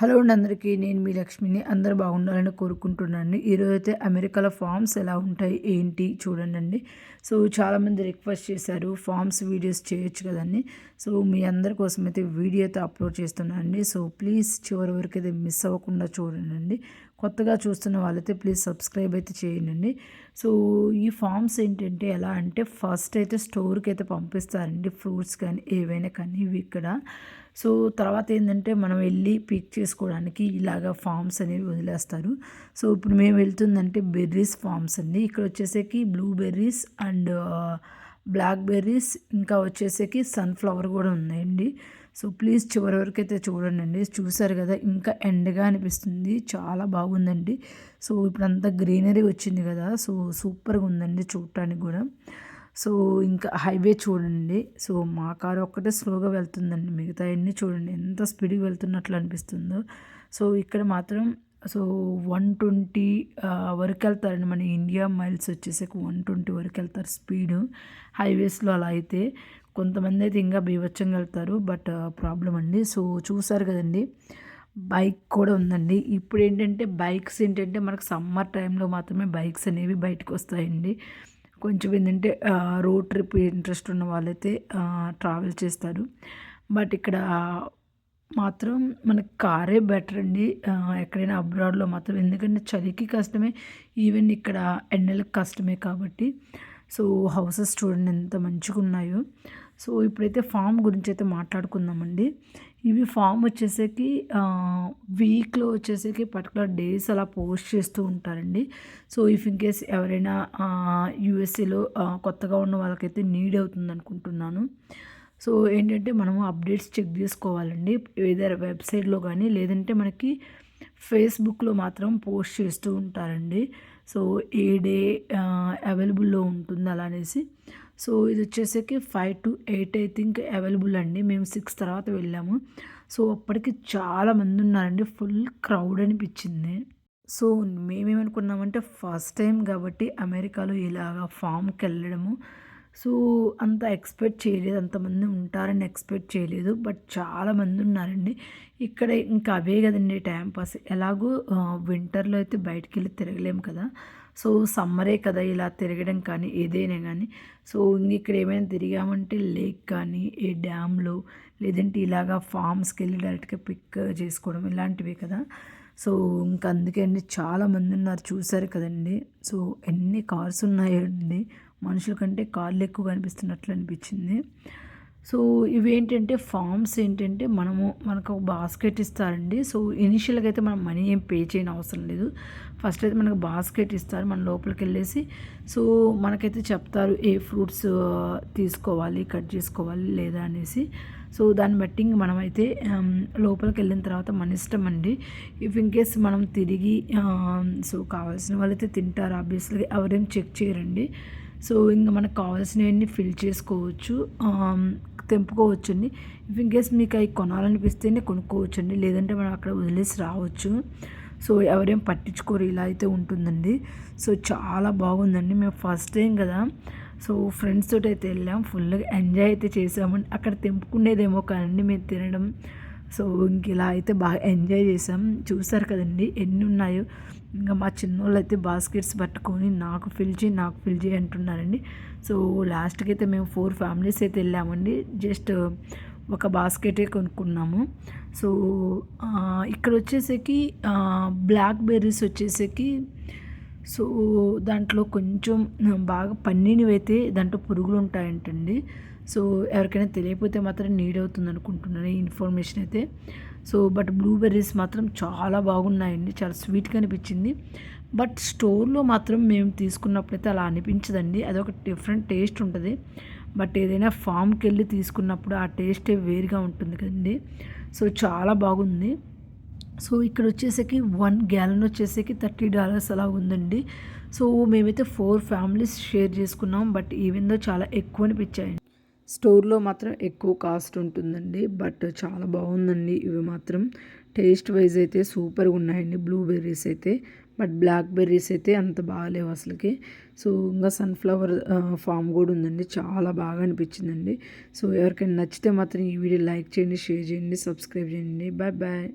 Hello అండి అందరికీ. నేను మీ లక్ష్మిని. అందరూ బాగుండాలని కోరుకుంటున్నాను. ఈరోజైతే అమెరికాలో ఫార్మ్స్ ఎలా ఉంటాయి ఏంటి చూడండి. సో చాలామంది రిక్వెస్ట్ చేశారు ఫార్మ్స్ వీడియోస్ చేయొచ్చు కదండి. సో మీ అందరి కోసం అయితే వీడియో అయితే అప్లోడ్ చేస్తున్నానండి. సో ప్లీజ్ చివరి వరకు అయితే మిస్ అవ్వకుండా చూడండి. కొత్తగా చూస్తున్న వాళ్ళైతే ప్లీజ్ సబ్స్క్రైబ్ అయితే చేయండి. సో ఈ ఫార్మ్స్ ఏంటంటే ఎలా అంటే ఫస్ట్ అయితే స్టోర్కి అయితే పంపిస్తారండి, ఫ్రూట్స్ కానీ ఏవైనా కానీ ఇవి ఇక్కడ. సో తర్వాత ఏంటంటే మనం వెళ్ళి పిక్ చేసుకోవడానికి ఇలాగ ఫార్మ్స్ అనేవి వదిలేస్తారు. సో ఇప్పుడు మేము వెళ్తుందంటే బెర్రీస్ ఫార్మ్స్ అండి. ఇక్కడ వచ్చేసరికి బ్లూబెర్రీస్ అండ్ బ్లాక్ బెర్రీస్ ఇంకా వచ్చేసరికి సన్ఫ్లవర్ కూడా ఉన్నాయండి. సో ప్లీజ్ చివరి వరకు అయితే చూడండి. చూసారు కదా, ఇంకా ఎండగా అనిపిస్తుంది, చాలా బాగుందండి. సో ఇప్పుడంతా గ్రీనరీ వచ్చింది కదా, సో సూపర్గా ఉందండి చూడటానికి కూడా. సో ఇంకా హైవే చూడండి. సో మా కారు ఒక్కటే స్లోగా వెళ్తుందండి, మిగతా అన్నీ చూడండి ఎంత స్పీడ్గా వెళ్తున్నట్లు అనిపిస్తుందో. సో ఇక్కడ మాత్రం సో 120 వరకు వెళ్తారండి. మన ఇండియా మైల్స్ వచ్చేసరికి 120 వరకు వెళ్తారు స్పీడు హైవేస్లో. అలా అయితే కొంతమంది అయితే ఇంకా బీభత్సంగా వెళ్తారు, బట్ ప్రాబ్లం అండి. సో చూసారు కదండి, బైక్ కూడా ఉందండి. ఇప్పుడు ఏంటంటే బైక్స్ ఏంటంటే మనకు సమ్మర్ టైంలో మాత్రమే బైక్స్ అనేవి బయటకు వస్తాయండి. కొంచెం ఏంటంటే రోడ్ ట్రిప్ ఇంట్రెస్ట్ ఉన్న వాళ్ళైతే ట్రావెల్ చేస్తారు. బట్ ఇక్కడ మాత్రం మనకి కారే బెటర్ అండి ఎక్కడైనా అబ్రాడ్లో మాత్రం. ఎందుకంటే చలికి కష్టమే, ఈవెన్ ఇక్కడ ఎండలకు కష్టమే కాబట్టి. సో హౌసెస్ చూడండి ఎంత మంచిగా ఉన్నాయో. సో ఇప్పుడైతే ఫామ్ గురించి అయితే మాట్లాడుకుందామండి. ఇవి ఫామ్ వచ్చేసరికి వీక్లో వచ్చేసరికి పర్టికులర్ డేస్ అలా పోస్ట్ చేస్తూ ఉంటారండి. సో ఇఫ్ ఇన్ కేస్ ఎవరైనా యూఎస్ఏలో కొత్తగా ఉన్న వాళ్ళకైతే నీడ్ అవుతుంది అనుకుంటున్నాను. సో ఏంటంటే మనము అప్డేట్స్ చెక్ చేసుకోవాలండి, ఏదైనా వెబ్సైట్లో కానీ లేదంటే మనకి ఫేస్బుక్లో మాత్రం పోస్ట్ చేస్తూ ఉంటారండి. సో ఏ డే అవైలబుల్లో ఉంటుంది అలా అనేసి. సో ఇది వచ్చేసరికి 5 to 8 ఐ థింక్ అవైలబుల్ అండి. మేము 6 తర్వాత వెళ్ళాము. సో అప్పటికి చాలామంది ఉన్నారండి, ఫుల్ క్రౌడ్ అనిపించింది. సో మేమేమనుకున్నామంటే ఫస్ట్ టైం కాబట్టి అమెరికాలో ఇలాగా ఫామ్కి వెళ్ళడము, సో అంత ఎక్స్పెక్ట్ చేయలేదు, అంతమంది ఉంటారని ఎక్స్పెక్ట్ చేయలేదు. బట్ చాలామంది ఉన్నారండి ఇక్కడ. ఇంకా అవే కదండి టైం పాస్. ఎలాగో వింటర్లో అయితే బయటికి వెళ్ళి తిరగలేము కదా, సో సమ్మరే కదా ఇలా తిరగడం కానీ ఏదైనా కానీ. సో ఇక్కడ ఏమైనా తిరిగామంటే లేక్ కానీ ఏ డ్యామ్లో లేదంటే ఇలాగా ఫామ్స్కి వెళ్ళి డైరెక్ట్గా పిక్ చేసుకోవడం ఇలాంటివే కదా. సో ఇంకా అందుకే అండి చాలామంది ఉన్నారు, చూసారు కదండి. సో ఎన్ని కార్స్ ఉన్నాయండి, మనుషుల కంటే కార్లు ఎక్కువ కనిపిస్తున్నట్లు అనిపించింది. సో ఇవేంటంటే ఫామ్స్ ఏంటంటే మనకు ఒక బాస్కెట్ ఇస్తారండి. సో ఇనిషియల్గా అయితే మనం మనీ ఏం పే చేయని అవసరం లేదు. ఫస్ట్ అయితే మనకు బాస్కెట్ ఇస్తారు, మన లోపలికి వెళ్ళేసి సో మనకైతే చెప్తారు ఏ ఫ్రూట్స్ తీసుకోవాలి, కట్ చేసుకోవాలి లేదా అనేసి. సో దాన్ని బట్టి మనమైతే లోపలికి వెళ్ళిన తర్వాత మన ఇష్టం అండి. ఇఫ్ ఇన్ కేస్ మనం తిరిగి సో కావాల్సిన వాళ్ళైతే తింటారు ఆబ్వియస్లీ, ఎవరేం చెక్ చేయరండి. సో ఇంకా మనకు కావాల్సినవన్నీ ఫిల్ చేసుకోవచ్చు, తెంపుకోవచ్చండి. ఇఫ్ ఇన్ కేస్ మీకు అవి కొనాలనిపిస్తేనే కొనుక్కోవచ్చండి, లేదంటే మనం అక్కడ వదిలేసి రావచ్చు. సో ఎవరేం పట్టించుకోరు, ఇలా అయితే ఉంటుందండి. సో చాలా బాగుందండి. మేము ఫస్ట్ టైం కదా, సో ఫ్రెండ్స్ తోటి అయితే వెళ్ళాం, ఫుల్గా ఎంజాయ్ అయితే చేసామండి. అక్కడ తెంపుకునేదేమో కానీ మేము తినడం, సో ఇంక ఇలా అయితే బాగా ఎంజాయ్ చేసాం. చూసారు కదండి ఎన్ని ఉన్నాయో. ఇంకా మా చిన్నోళ్ళు అయితే బాస్కెట్స్ పట్టుకొని నాకు ఫిల్ చేయి అంటున్నారండి. సో లాస్ట్కి అయితే మేము 4 ఫ్యామిలీస్ అయితే వెళ్ళామండి. జస్ట్ ఒక బాస్కెటే కొనుక్కున్నాము. సో ఇక్కడ వచ్చేసరికి బ్లాక్ బెర్రీస్ వచ్చేసరికి సో దాంట్లో కొంచెం బాగా పండినవి అయితే దాంట్లో పురుగులు ఉంటాయంటండి. సో ఎవరికైనా తెలియకపోతే మాత్రం నీడ్ అవుతుంది అనుకుంటున్నాను ఈ ఇన్ఫర్మేషన్ అయితే. సో బట్ బ్లూబెర్రీస్ మాత్రం చాలా బాగున్నాయండి, చాలా స్వీట్గా అనిపించింది. బట్ స్టోర్లో మాత్రం మేము తీసుకున్నప్పుడైతే అలా అనిపించదండి, అదొక డిఫరెంట్ టేస్ట్ ఉంటుంది. బట్ ఏదైనా ఫామ్కి వెళ్ళి తీసుకున్నప్పుడు ఆ టేస్టే వేరుగా ఉంటుంది కదండి. సో చాలా బాగుంది. సో ఇక్కడ వచ్చేసరికి 1 gallon వచ్చేసరికి $30 అలా ఉందండి. సో మేమైతే 4 ఫ్యామిలీస్ షేర్ చేసుకున్నాం. బట్ ఈవెన్ దో చాలా ఎక్కువ అనిపించాయి. స్టోర్లో మాత్రం ఎక్కువ కాస్ట్ ఉంటుందండి, బట్ చాలా బాగుందండి. ఇవి మాత్రం టేస్ట్ వైజ్ అయితే సూపర్గా ఉన్నాయండి బ్లూబెర్రీస్ అయితే. బట్ బ్లాక్ బెర్రీస్ అయితే అంత బాగాలేవు అసలుకి. సో ఇంకా సన్ఫ్లవర్ ఫామ్ కూడా ఉందండి, చాలా బాగా అనిపించిందండి. సో ఎవరికైనా నచ్చితే మాత్రం ఈ వీడియో లైక్ చేయండి, షేర్ చేయండి, సబ్స్క్రైబ్ చేయండి. Bye bye.